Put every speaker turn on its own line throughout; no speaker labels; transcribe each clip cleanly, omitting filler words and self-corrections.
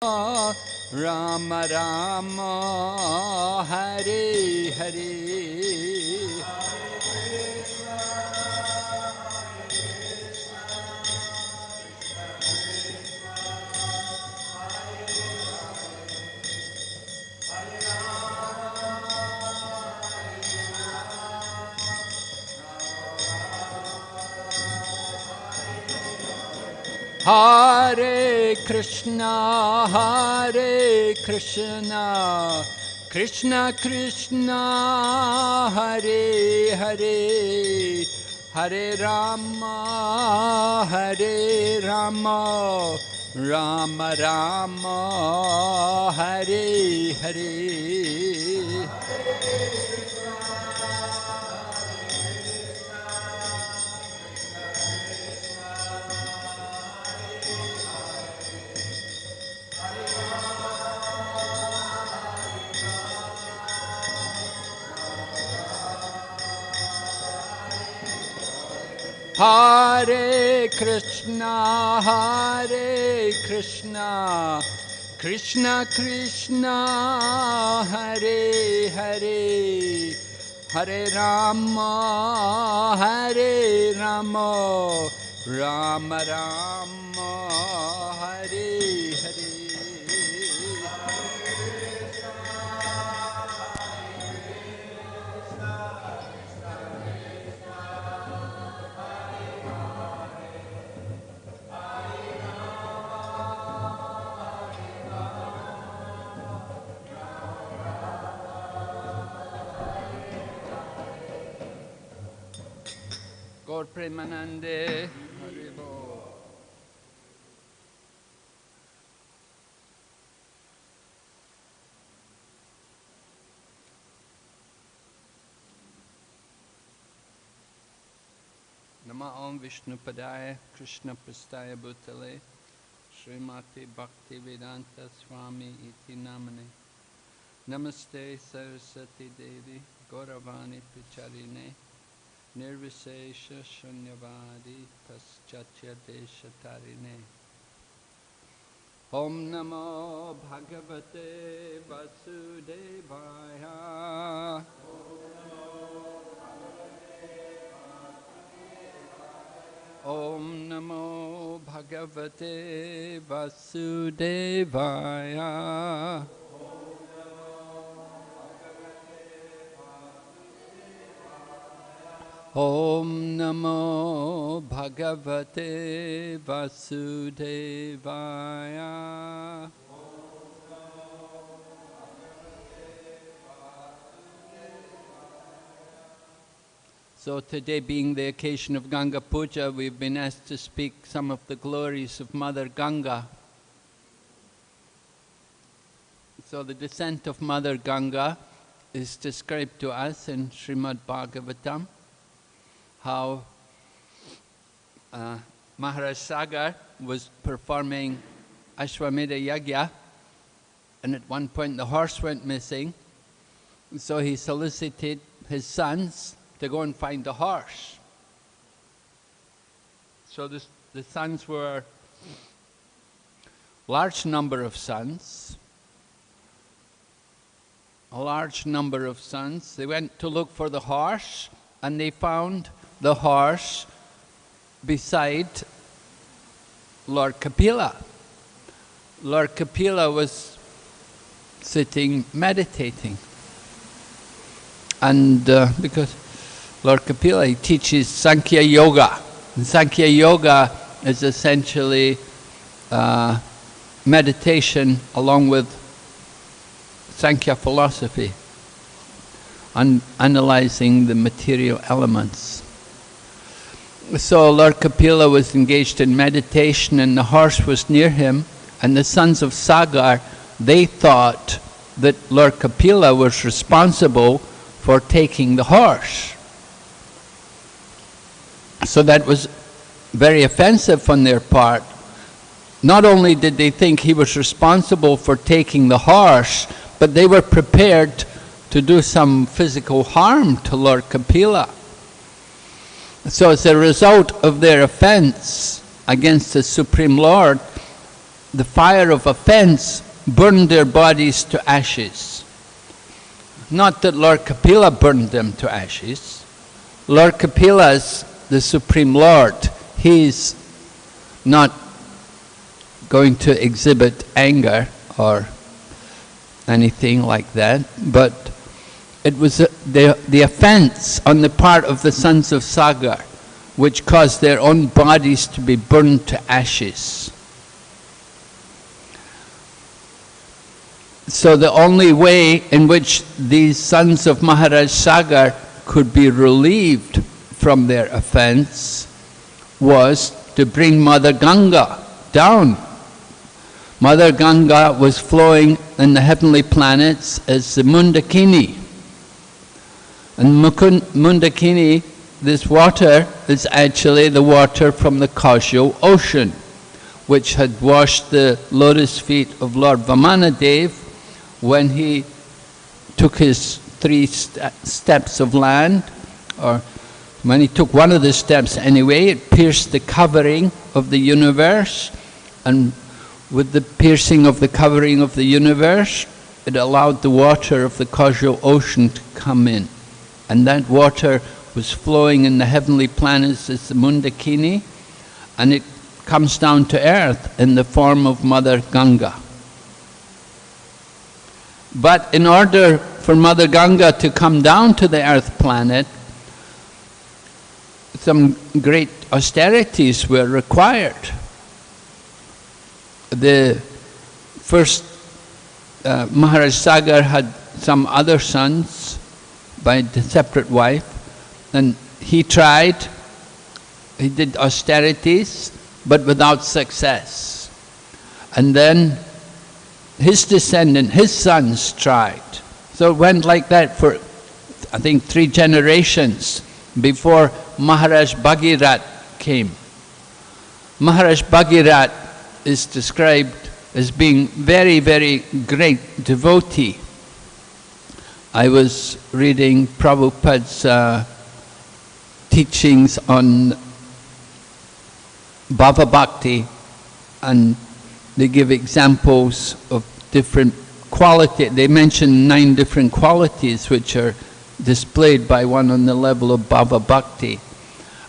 Rama Rama Hare Hare Hare Krishna, Krishna Krishna, Hare Hare, Hare Rama, Rama Rama, Hare Hare. Hare Krishna, Krishna Krishna, Hare Hare, Hare Rama, Rama Rama, Hare Hare. Gaur Premanande, Haribo. Nama Om Vishnu Padaya Krishna Prastaya Bhutale Srimati Bhakti Vedanta Swami Iti Namane Namaste Saraswati Devi Gauravani Picharine Nirvisesha Shunyavadi Paschatya Deshatarine. Om Namo Bhagavate Vasudevaya. Om Namo Bhagavate Vasudevaya. Om Namo Bhagavate Vasudevaya. So today being the occasion of Ganga Puja, we've been asked to speak some of the glories of Mother Ganga. So the descent of Mother Ganga is described to us in Srimad Bhagavatam. How Maharaj Sagar was performing Ashwamedha Yagya, and at one point the horse went missing. So he solicited his sons to go and find the horse. So the sons were a large number of sons. They went to look for the horse, and they found the horse beside Lord Kapila. Lord Kapila was sitting meditating. And because Lord Kapila, he teaches Sankhya Yoga. And Sankhya Yoga is essentially meditation along with Sankhya philosophy, analyzing the material elements. So Lord Kapila was engaged in meditation, and the horse was near him, and the sons of Sagar, they thought that Lord Kapila was responsible for taking the horse. So that was very offensive on their part. Not only did they think he was responsible for taking the horse, but they were prepared to do some physical harm to Lord Kapila. So as a result of their offense against the Supreme Lord, the fire of offense burned their bodies to ashes. Not that Lord Kapila burned them to ashes. Lord Kapila is the Supreme Lord. He's not going to exhibit anger or anything like that, but it was the offense on the part of the sons of Sagar which caused their own bodies to be burned to ashes. So the only way in which these sons of Maharaj Sagar could be relieved from their offense was to bring Mother Ganga down. Mother Ganga was flowing in the heavenly planets as the Mundakini. And Mundakini, this water, is actually the water from the causal ocean, which had washed the lotus feet of Lord Vamanadev when he took his 3 steps of land, or when he took one of the steps anyway. It pierced the covering of the universe, and with the piercing of the covering of the universe, it allowed the water of the causal ocean to come in. And that water was flowing in the heavenly planets as the Mundakini, and it comes down to earth in the form of Mother Ganga. But in order for Mother Ganga to come down to the earth planet, some great austerities were required. The first Maharaj Sagar had some other sons by a separate wife, and he tried, he did austerities, but without success. And then his descendant, his sons tried. So it went like that for, I think, 3 generations before Maharaj Bhagirat came. Maharaj Bhagirat is described as being very, very great devotee. I was reading Prabhupada's teachings on Bhava Bhakti, and they give examples of different quality. They mention 9 different qualities which are displayed by one on the level of Bhava Bhakti.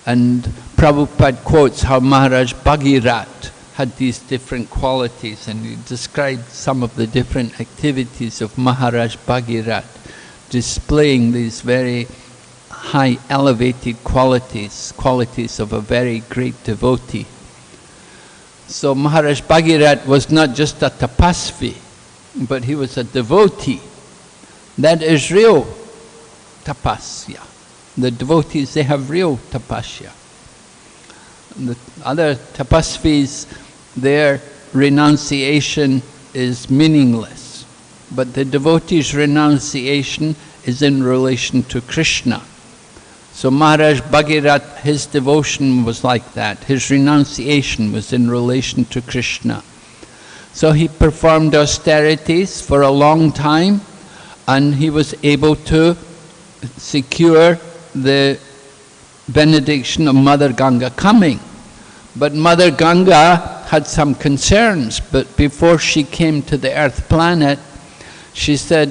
And Prabhupada quotes how Maharaj Bhagirat had these different qualities, and he described some of the different activities of Maharaj Bhagirat, displaying these very high elevated qualities, qualities of a very great devotee. So Maharaj Bhagirat was not just a tapasvi, but he was a devotee. That is real tapasya. The devotees, they have real tapasya. The other tapasvis, their renunciation is meaningless. But the devotee's renunciation is in relation to Krishna. So Maharaj Bhagirat, his devotion was like that. His renunciation was in relation to Krishna. So he performed austerities for a long time, and he was able to secure the benediction of Mother Ganga coming. But Mother Ganga had some concerns, but before she came to the earth planet, she said,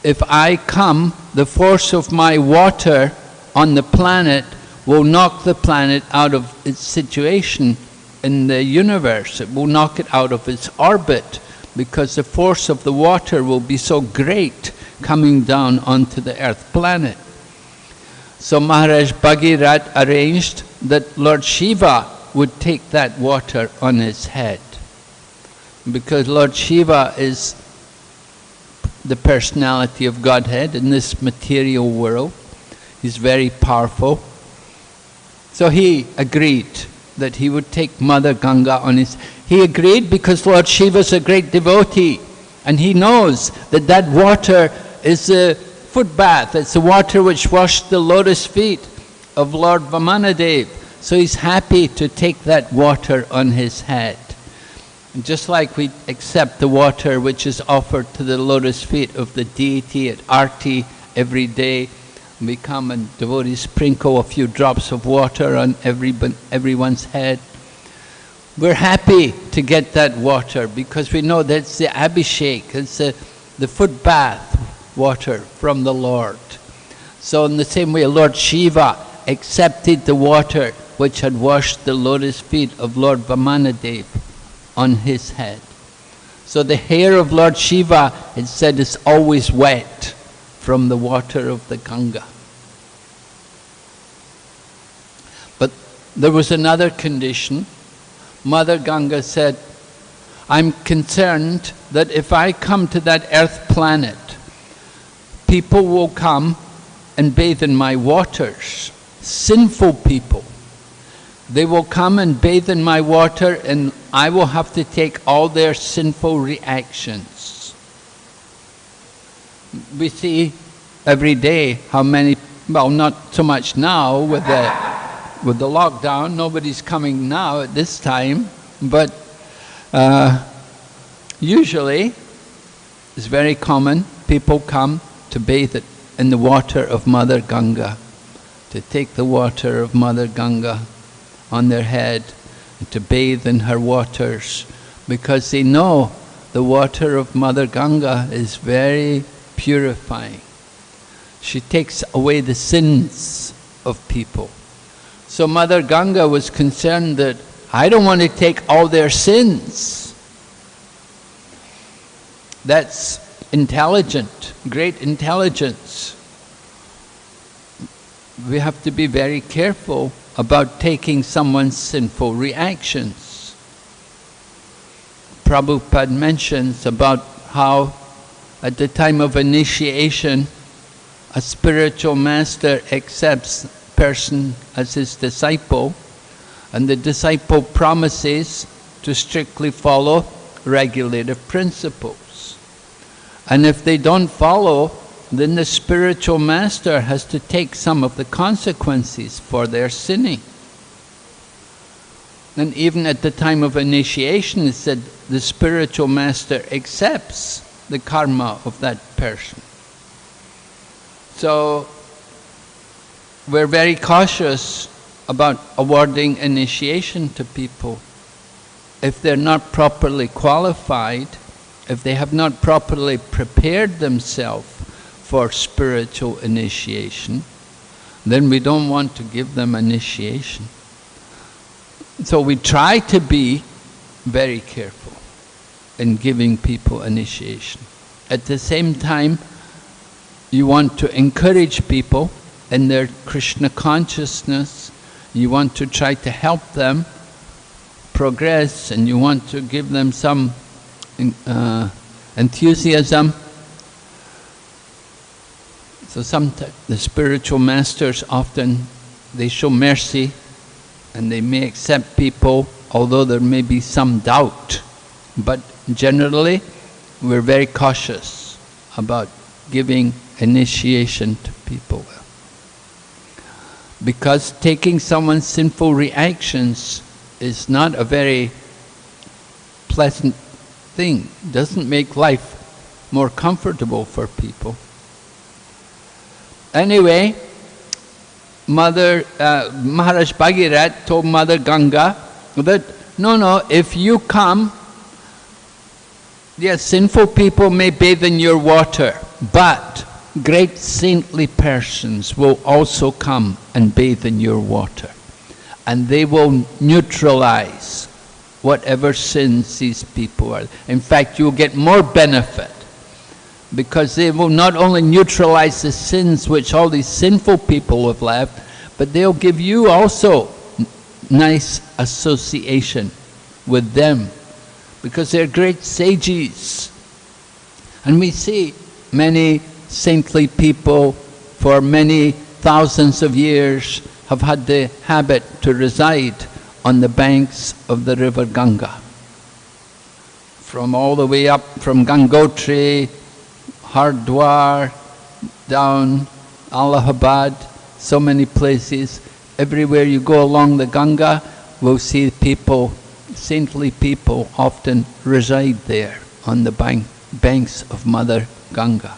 if I come, the force of my water on the planet will knock the planet out of its situation in the universe. It will knock it out of its orbit, because the force of the water will be so great coming down onto the earth planet. So Maharaj Bhagirat arranged that Lord Shiva would take that water on his head, because Lord Shiva is the personality of Godhead in this material world. He's very powerful. So he agreed that he would take Mother Ganga on his... He agreed because Lord Shiva is a great devotee, and he knows that that water is a foot bath. It's the water which washed the lotus feet of Lord Vamanadev. So he's happy to take that water on his head. And just like we accept the water which is offered to the lotus feet of the deity at Arti every day, we come and devotees sprinkle a few drops of water on everyone's head. we're happy to get that water because we know that's the Abhishek, it's the foot bath water from the Lord. So in the same way, Lord Shiva accepted the water which had washed the lotus feet of Lord Vamanadev on his head. So the hair of Lord Shiva, it said, is always wet from the water of the Ganga. But there was another condition. Mother Ganga said, I'm concerned that if I come to that earth planet, people will come and bathe in my waters. Sinful people. They will come and bathe in my water and I will have to take all their sinful reactions. We see every day how many, well, not so much now with the lockdown, nobody's coming now at this time, but usually it's very common, people come to bathe in the water of Mother Ganga, to take the water of Mother Ganga on their head, and to bathe in her waters, because they know the water of Mother Ganga is very purifying. She takes away the sins of people. So Mother Ganga was concerned that I don't want to take all their sins. That's intelligent, great intelligence. We have to be very careful about taking someone's sinful reactions. Prabhupada mentions about how at the time of initiation, a spiritual master accepts a person as his disciple, and the disciple promises to strictly follow regulative principles. And if they don't follow, then the spiritual master has to take some of the consequences for their sinning. And even at the time of initiation, it said the spiritual master accepts the karma of that person. So we're very cautious about awarding initiation to people. If they're not properly qualified, if they have not properly prepared themselves for spiritual initiation, then we don't want to give them initiation. So we try to be very careful in giving people initiation. At the same time, you want to encourage people in their Krishna consciousness, you want to try to help them progress, and you want to give them some enthusiasm. So sometimes the spiritual masters often, they show mercy and they may accept people, although there may be some doubt. But generally, we're very cautious about giving initiation to people. Because taking someone's sinful reactions is not a very pleasant thing. It doesn't make life more comfortable for people. Anyway, Maharaj Bhagirat told Mother Ganga that, no, if you come, yes, sinful people may bathe in your water, but great saintly persons will also come and bathe in your water. And they will neutralize whatever sins these people are. In fact, you'll get more benefit, because they will not only neutralize the sins which all these sinful people have left, but they'll give you also nice association with them, because they're great sages. And we see many saintly people for many thousands of years have had the habit to reside on the banks of the river Ganga. From all the way up from Gangotri, Hardwar, down Allahabad, so many places. Everywhere you go along the Ganga, we'll see people, saintly people, often reside there on the banks of Mother Ganga.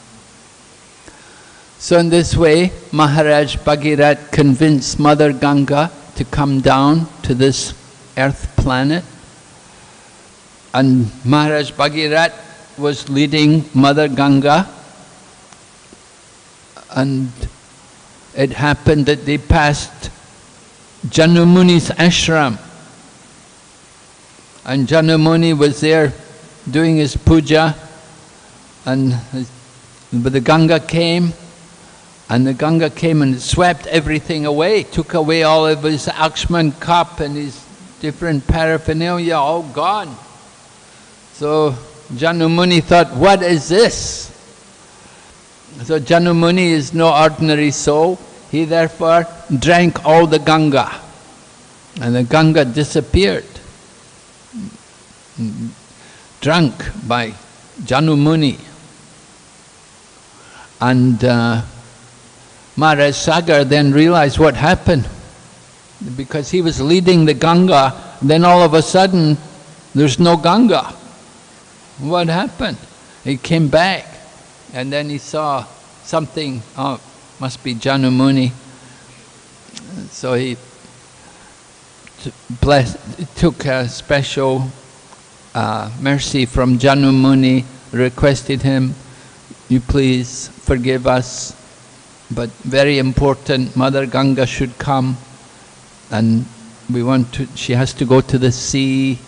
So in this way, Maharaj Bhagirat convinced Mother Ganga to come down to this earth planet And Maharaj Bhagirat was leading Mother Ganga, and it happened that they passed Janumuni's ashram. And Janumuni was there doing his puja, and the Ganga came, and swept everything away, took away all of his Akshman cup and his different paraphernalia, all gone. So Janumuni thought, what is this? So Janumuni is no ordinary soul. He therefore drank all the Ganga, and the Ganga disappeared, drunk by Janumuni. And Maharaj Sagar then realized what happened, because he was leading the Ganga, then all of a sudden there's no Ganga. What happened? He came back, and then he saw something, oh, must be Janumuni. So he took a special mercy from Janumuni, requested him, you please forgive us, but very important, Mother Ganga should come, and she has to go to the sea.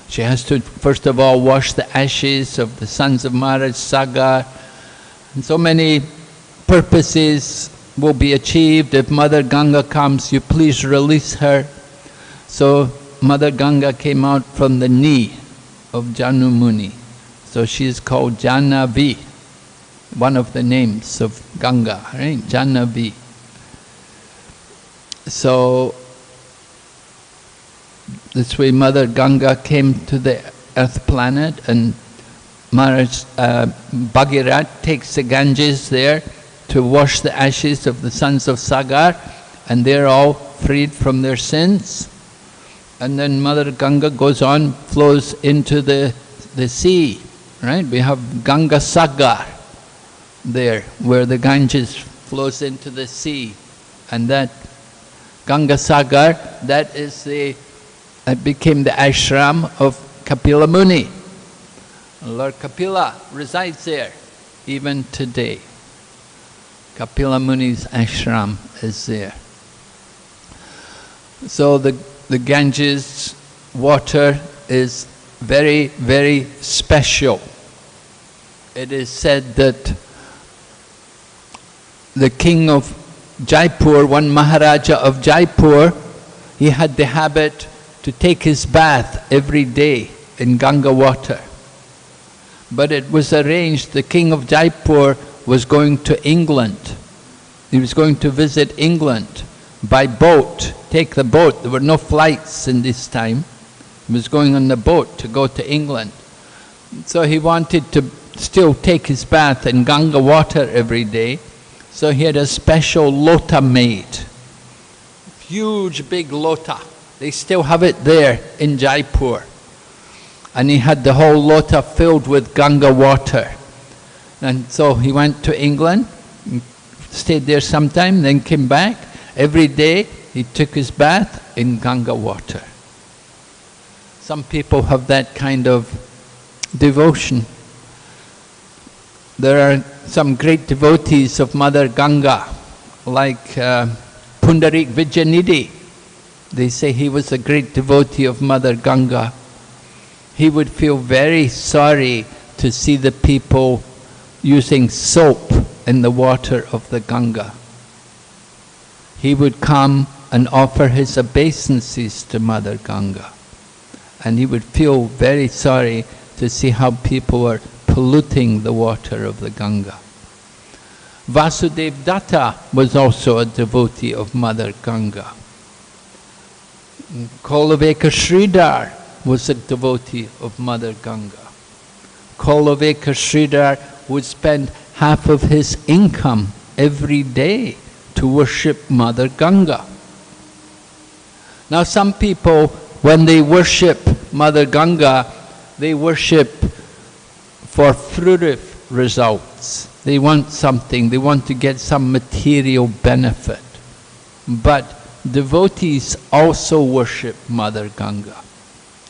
She has to first of all wash the ashes of the sons of Maharaj Sagar. And so many purposes will be achieved if Mother Ganga comes. You please release her. So Mother Ganga came out from the knee of Janumuni. So she is called Janavi, one of the names of Ganga, right? Janavi. So this way Mother Ganga came to the earth planet, and Maharaj Bhagirat takes the Ganges there to wash the ashes of the sons of Sagar, and they're all freed from their sins. And then Mother Ganga goes on, flows into the sea, right? We have Ganga Sagar there, where the Ganges flows into the sea. And that Ganga Sagar, that became the ashram of Kapila Muni. Lord Kapila resides there even today. Kapila Muni's ashram is there. So the Ganges water is very, very special. It is said that the king of Jaipur, one Maharaja of Jaipur, he had the habit to take his bath every day in Ganga water. But it was arranged, the king of Jaipur was going to England. He was going to visit England by boat, take the boat. There were no flights in this time. He was going on the boat to go to England. So he wanted to still take his bath in Ganga water every day. So he had a special lota made. Huge big lota. They still have it there in Jaipur. And he had the whole lota filled with Ganga water. And so he went to England, stayed there some time, then came back. Every day he took his bath in Ganga water. Some people have that kind of devotion. There are some great devotees of Mother Ganga, like Pundarik Vijayanidhi. They say he was a great devotee of Mother Ganga. He would feel very sorry to see the people using soap in the water of the Ganga. He would come and offer his obeisances to Mother Ganga. And he would feel very sorry to see how people are polluting the water of the Ganga. Vasudev Datta was also a devotee of Mother Ganga. Kolaveka Sridhar was a devotee of Mother Ganga. Kolaveka Sridhar would spend half of his income every day to worship Mother Ganga. Now some people, when they worship Mother Ganga, they worship for fruitive results. They want something, they want to get some material benefit. But devotees also worship Mother Ganga.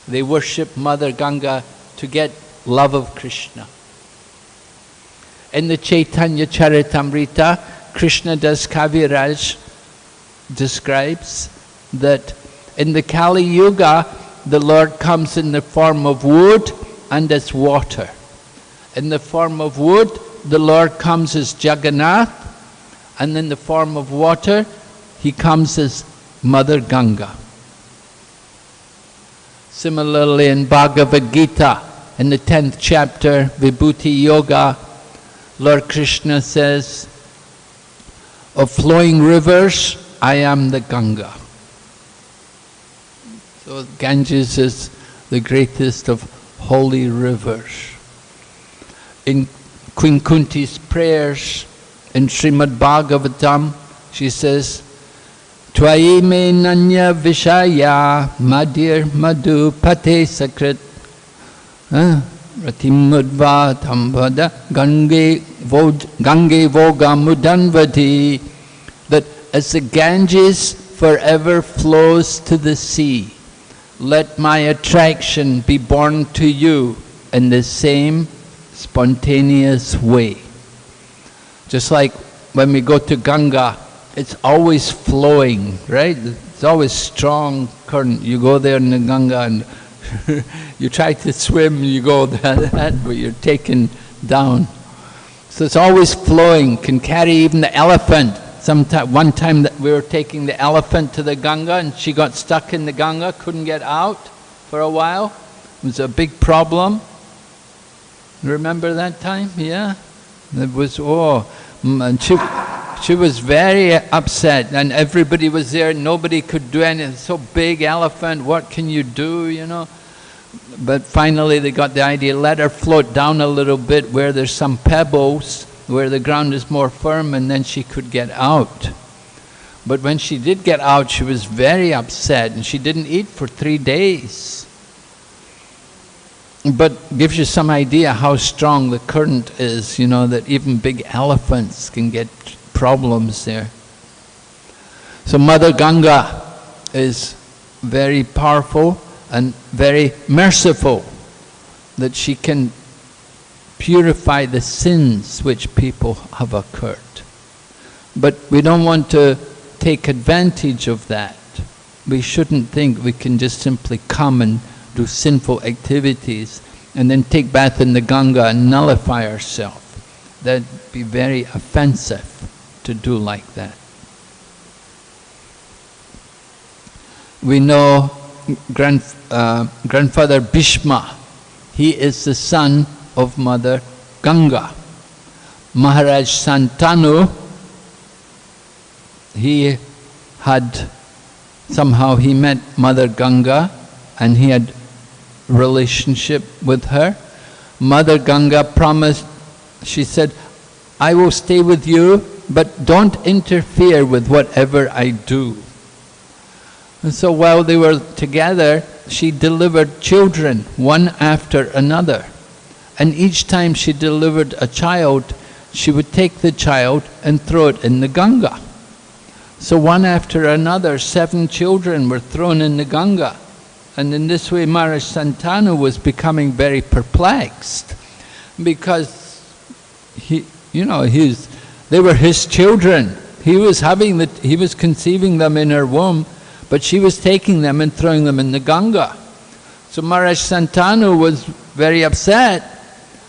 They worship Mother Ganga to get love of Krishna. In the Chaitanya Charitamrita, Krishna Das Kaviraj describes that in the Kali Yuga, the Lord comes in the form of wood and as water. In the form of wood, the Lord comes as Jagannath, and in the form of water, he comes as Mother Ganga. Similarly, in Bhagavad Gita, in the 10th chapter, Vibhuti Yoga, Lord Krishna says, of flowing rivers, I am the Ganga. So Ganges is the greatest of holy rivers. In Queen Kunti's prayers, in Srimad Bhagavatam, she says, Twayi me nanya vishaya madir madhu pate sakrit ratimudva tambada gange voga mudanvati. That as the Ganges forever flows to the sea, let my attraction be born to you in the same spontaneous way. Just like when we go to Ganga, it's always flowing, right? It's always strong current. You go there in the Ganga and you try to swim, you go that, but you're taken down. So it's always flowing, can carry even the elephant. One time that we were taking the elephant to the Ganga and she got stuck in the Ganga, couldn't get out for a while. It was a big problem. Remember that time? Yeah? It was, and she was very upset, and everybody was there, nobody could do anything. So big elephant, what can you do, you know? But finally they got the idea, let her float down a little bit where there's some pebbles, where the ground is more firm, and then she could get out. But when she did get out, she was very upset, and she didn't eat for 3 days. But gives you some idea how strong the current is, you know, that even big elephants can get problems there. So Mother Ganga is very powerful and very merciful, that she can purify the sins which people have occurred. But we don't want to take advantage of that. We shouldn't think we can just simply come and do sinful activities and then take bath in the Ganga and nullify ourselves. That'd be very offensive to do like that. We know grandfather Bhishma, he is the son of Mother Ganga. Maharaj Santanu, somehow he met Mother Ganga and he had relationship with her. Mother Ganga promised, she said, I will stay with you, but don't interfere with whatever I do. And so while they were together, she delivered children, one after another. And each time she delivered a child, she would take the child and throw it in the Ganga. So one after another, 7 children were thrown in the Ganga. And in this way, Maharaj Santanu was becoming very perplexed, because they were his children. He was conceiving them in her womb, but she was taking them and throwing them in the Ganga. So Maharaj Santanu was very upset.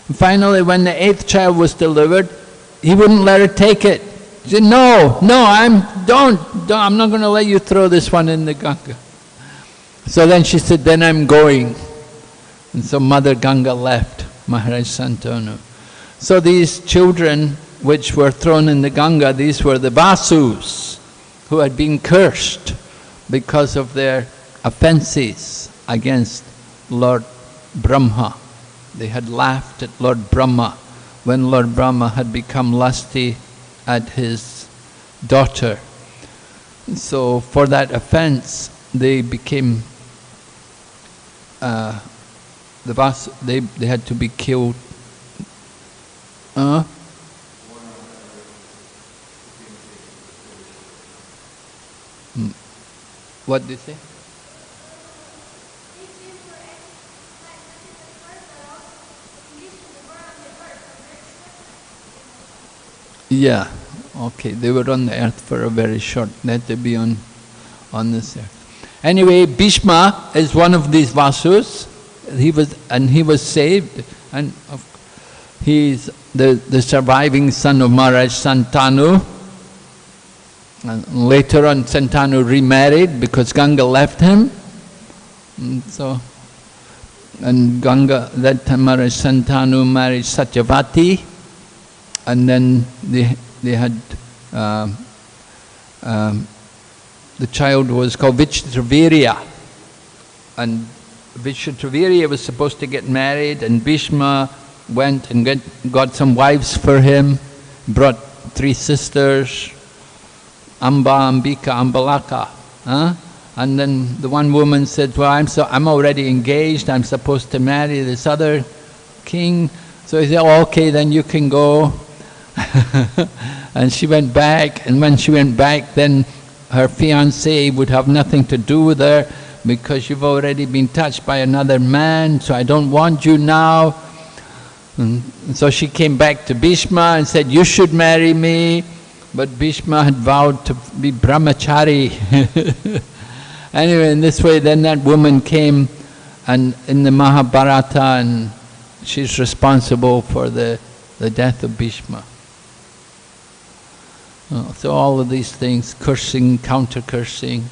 And finally, when the 8th child was delivered, he wouldn't let her take it. He said, no, I'm not going to let you throw this one in the Ganga. So then she said, then I'm going. And so Mother Ganga left Maharaj Santanu. So these children which were thrown in the Ganga, these were the Vasus, who had been cursed because of their offenses against Lord Brahma. They had laughed at Lord Brahma when Lord Brahma had become lusty at his daughter. So for that offense, they became they had to be killed. What did they say? Yeah, okay, they were on the earth for a very short, they had to be on this earth. Anyway, Bhishma is one of these Vasus. He was saved, and he's the surviving son of Maharaj Santanu. And later on, Santanu remarried because Ganga left him. And Ganga, that time Maharaj Santanu married Satyavati, and then they had the child was called Vishtravirya, and Vishtravirya was supposed to get married, and Bhishma went and got some wives for him, brought 3 sisters, Amba, Ambika, Ambalaka. And then the one woman said, well, I'm already engaged, I'm supposed to marry this other king. So he said, oh, okay, then you can go. And she went back, and when she went back, then her fiancé would have nothing to do with her because you've already been touched by another man, so I don't want you now. And so she came back to Bhishma and said, you should marry me. But Bhishma had vowed to be brahmachari. Anyway, in this way, then that woman came and in the Mahabharata, and she's responsible for the death of Bhishma. So all of these things, cursing, counter-cursing.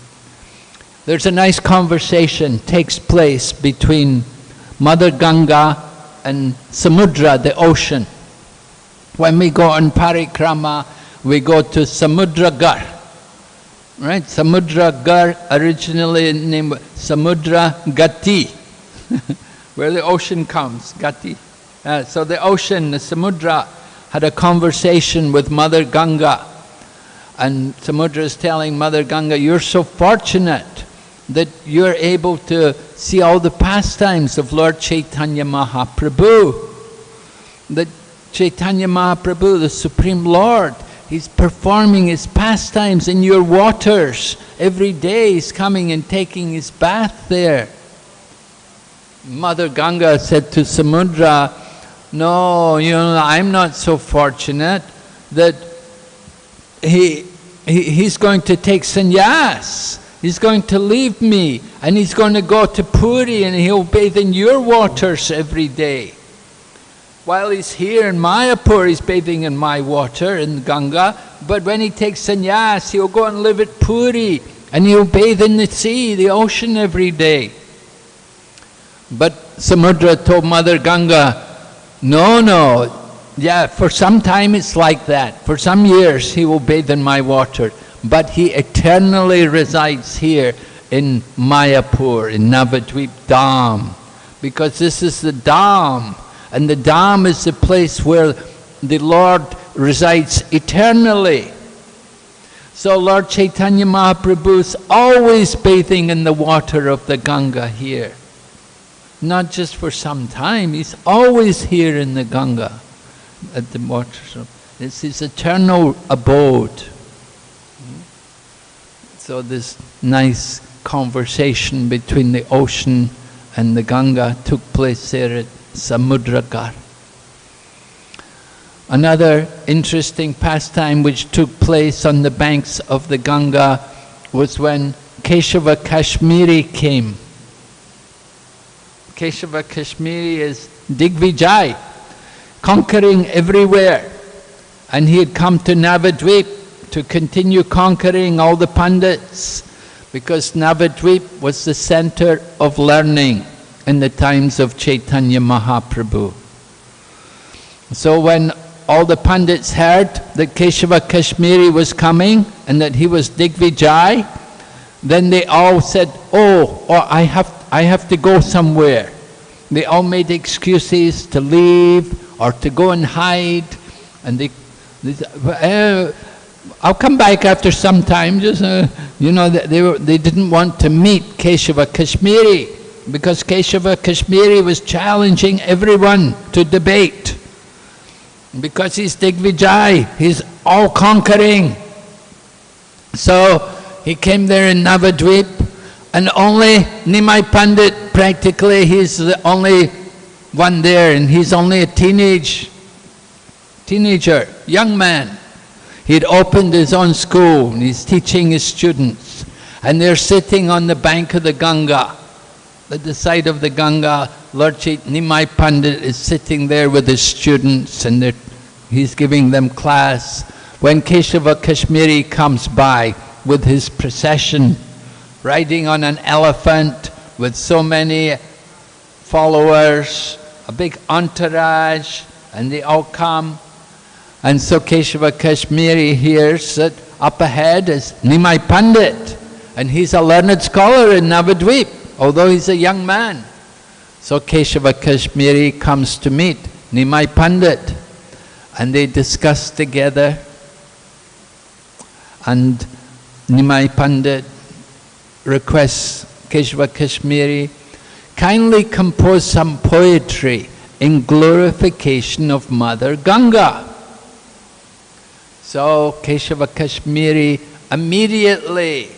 There's a nice conversation takes place between Mother Ganga and Samudra, the ocean. When we go on parikrama, we go to Samudra Gar. Right? Samudra Gar, originally named Samudra Gati, where the ocean comes, Gati. So the ocean, the Samudra, had a conversation with Mother Ganga. And Samudra is telling Mother Ganga, you're so fortunate that you're able to see all the pastimes of Lord Chaitanya Mahaprabhu. That Chaitanya Mahaprabhu, the Supreme Lord, he's performing his pastimes in your waters. Every day he's coming and taking his bath there. Mother Ganga said to Samudra, no, I'm not so fortunate that he's going to take sannyas. He's going to leave me, and he's going to go to Puri, and he'll bathe in your waters every day. While he's here in Mayapur, he's bathing in my water, in Ganga, but when he takes sannyas, he'll go and live at Puri, and he'll bathe in the sea, the ocean every day. But Samudra told Mother Ganga, no, yeah, for some time it's like that. For some years he will bathe in my water, but he eternally resides here in Mayapur, in Navadvip Dham, because this is the Dham, and the Dham is the place where the Lord resides eternally. So Lord Chaitanya Mahaprabhu is always bathing in the water of the Ganga here. Not just for some time, he's always here in the Ganga, at the waters of, it's his eternal abode. So this nice conversation between the ocean and the Ganga took place there at Samudragar. Another interesting pastime which took place on the banks of the Ganga was when Keshava Kashmiri came. Keshava Kashmiri is Digvijay, conquering everywhere. And he had come to Navadvip to continue conquering all the Pandits, because Navadvip was the center of learning in the times of Chaitanya Mahaprabhu. So when all the Pandits heard that Keshava Kashmiri was coming and that he was Digvijay, then they all said, oh, I have to go somewhere. They all made excuses to leave or to go and hide, and they said, I'll come back after some time. Just they didn't want to meet Keshava Kashmiri, because Keshava Kashmiri was challenging everyone to debate. Because he's Digvijay, he's all conquering. So he came there in Navadvip, and only Nimai Pandit, practically he's the only one there, and he's only a teenager, young man. He'd opened his own school and he's teaching his students. And they're sitting on the bank of the Ganga. At the side of the Ganga, Lord Nimai Pandit is sitting there with his students and he's giving them class. When Keshava Kashmiri comes by with his procession, riding on an elephant with so many followers, a big entourage, and they all come. And so Keshava Kashmiri hears that up ahead is Nimai Pandit, and he's a learned scholar in Navadvip, although he's a young man. So Keshava Kashmiri comes to meet Nimai Pandit, and they discuss together. And Nimai Pandit requests Keshava Kashmiri, kindly compose some poetry in glorification of Mother Ganga. So Keshava Kashmiri immediately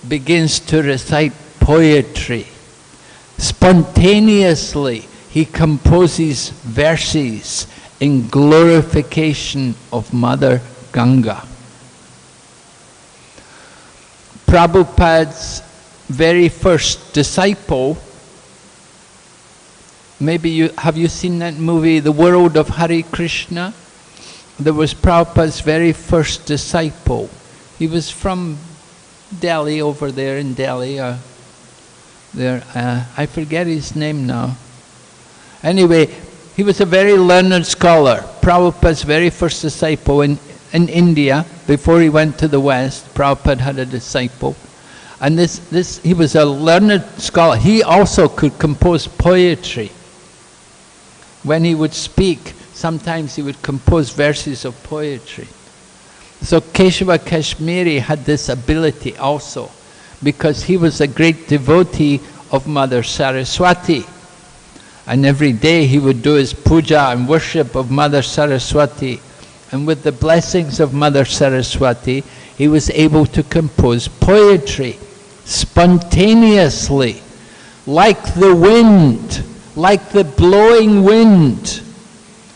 begins to recite poetry. Spontaneously, he composes verses in glorification of Mother Ganga. Prabhupada's very first disciple, maybe have you seen that movie, The World of Hare Krishna? There was Prabhupada's very first disciple. He was from Delhi, over there in Delhi. I forget his name now. Anyway, he was a very learned scholar. Prabhupada's very first disciple in India, before he went to the West, Prabhupada had a disciple. And he was a learned scholar. He also could compose poetry. When he would speak, sometimes he would compose verses of poetry. So Keshava Kashmiri had this ability also, because he was a great devotee of Mother Saraswati. And every day he would do his puja and worship of Mother Saraswati. And with the blessings of Mother Saraswati, he was able to compose poetry spontaneously, like the wind, like the blowing wind.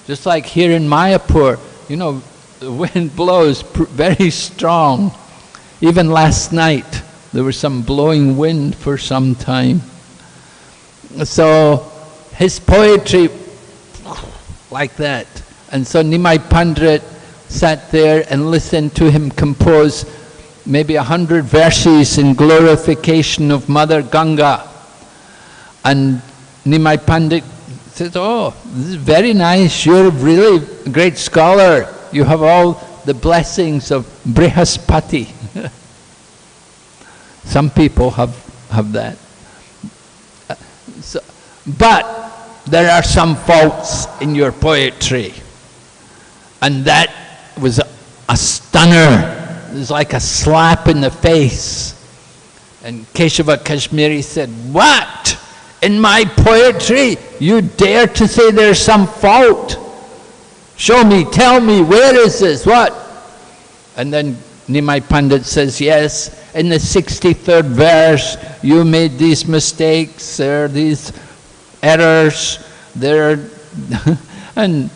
Just like here in Mayapur, you know, the wind blows very strong. Even last night, there was some blowing wind for some time. So his poetry, like that. And so Nimai Pandit sat there and listened to him compose maybe 100 verses in glorification of Mother Ganga. And Nimai Pandit said, oh, this is very nice, you're really a great scholar. You have all the blessings of Brihaspati. Some people have that. But there are some faults in your poetry. And that was a stunner. It was like a slap in the face. And Keshava Kashmiri said, what? In my poetry, you dare to say there's some fault? Show me, tell me, where is this, what? And then Nimai Pandit says, yes, in the 63rd verse, you made these mistakes, there are these errors, there are... And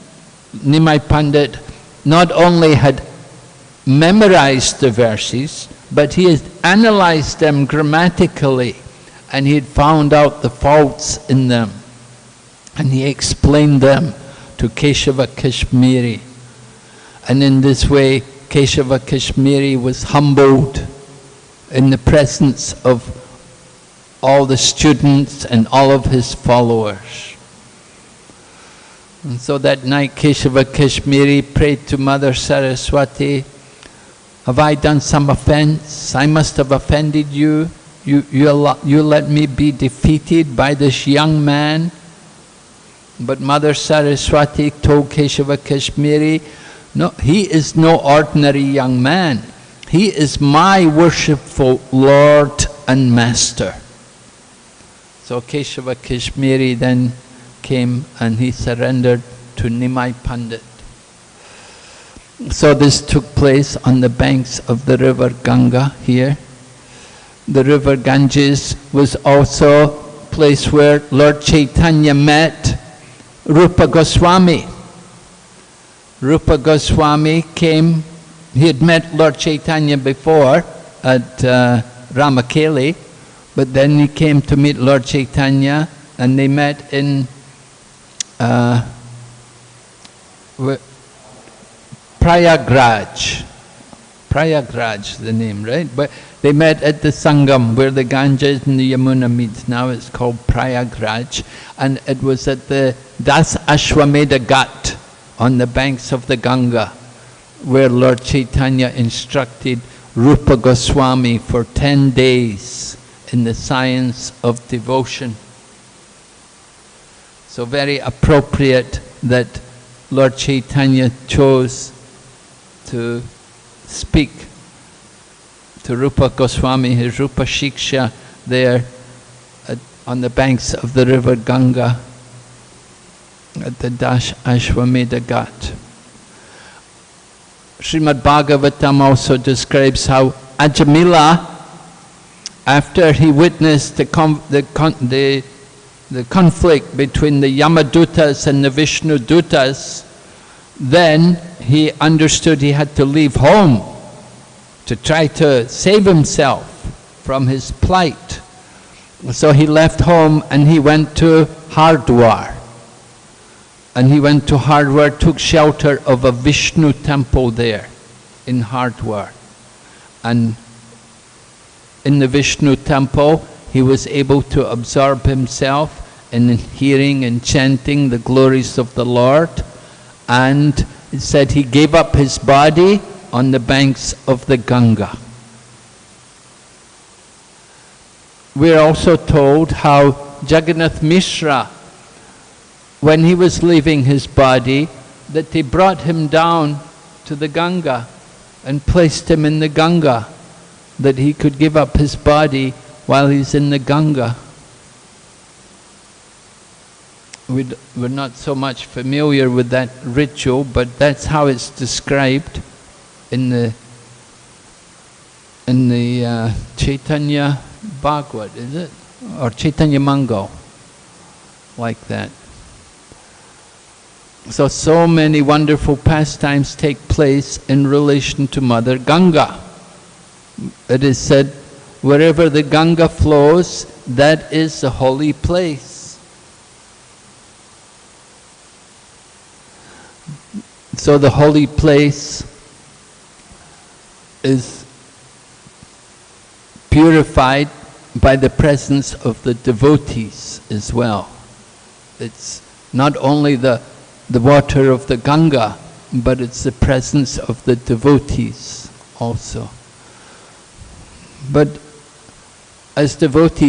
Nimai Pandit not only had memorized the verses, but he had analyzed them grammatically, and he had found out the faults in them, and he explained them to Keshava Kashmiri. And in this way, Keshava Kashmiri was humbled in the presence of all the students and all of his followers. And so that night, Keshava Kashmiri prayed to Mother Saraswati, have I done some offense? I must have offended you. You let me be defeated by this young man. But Mother Saraswati told Keshava Kashmiri, no, he is no ordinary young man. He is my worshipful Lord and Master. So Keshava Kashmiri then came and he surrendered to Nimai Pandit. So this took place on the banks of the river Ganga here. The river Ganges was also a place where Lord Chaitanya met Rupa Goswami. Rupa Goswami came He had met Lord Chaitanya before at Ramakeli, but then he came to meet Lord Chaitanya, and they met in Prayagraj. Prayagraj, the name, right? But they met at the Sangam, where the Ganges and the Yamuna meets. Now it's called Prayagraj, and it was at the Das Ashwamedha Ghat on the banks of the Ganga, where Lord Chaitanya instructed Rupa Goswami for 10 days in the science of devotion. So very appropriate that Lord Chaitanya chose to speak to Rupa Goswami, his Rupa Shiksha, there on the banks of the river Ganga at the Das Ashwamedha Ghat. Srimad Bhagavatam also describes how Ajamila, after he witnessed the conflict between the Yamadutas and the Vishnu Dutas, then he understood he had to leave home to try to save himself from his plight. So he left home and he went to Hardwar. And he went to Hardwar, took shelter of a Vishnu temple there in Hardwar. And in the Vishnu temple, he was able to absorb himself in hearing and chanting the glories of the Lord. And it said he gave up his body on the banks of the Ganga. We're also told how Jagannath Mishra, when he was leaving his body, that they brought him down to the Ganga and placed him in the Ganga, that he could give up his body while he's in the Ganga. We're not so much familiar with that ritual, but that's how it's described in the Chaitanya Bhagavad, is it? Or Chaitanya Mangal, like that. So many wonderful pastimes take place in relation to Mother Ganga. It is said, wherever the Ganga flows, that is the holy place. So the holy place is purified by the presence of the devotees as well. It's not only the water of the Ganga, but it's the presence of the devotees also. But as devotees,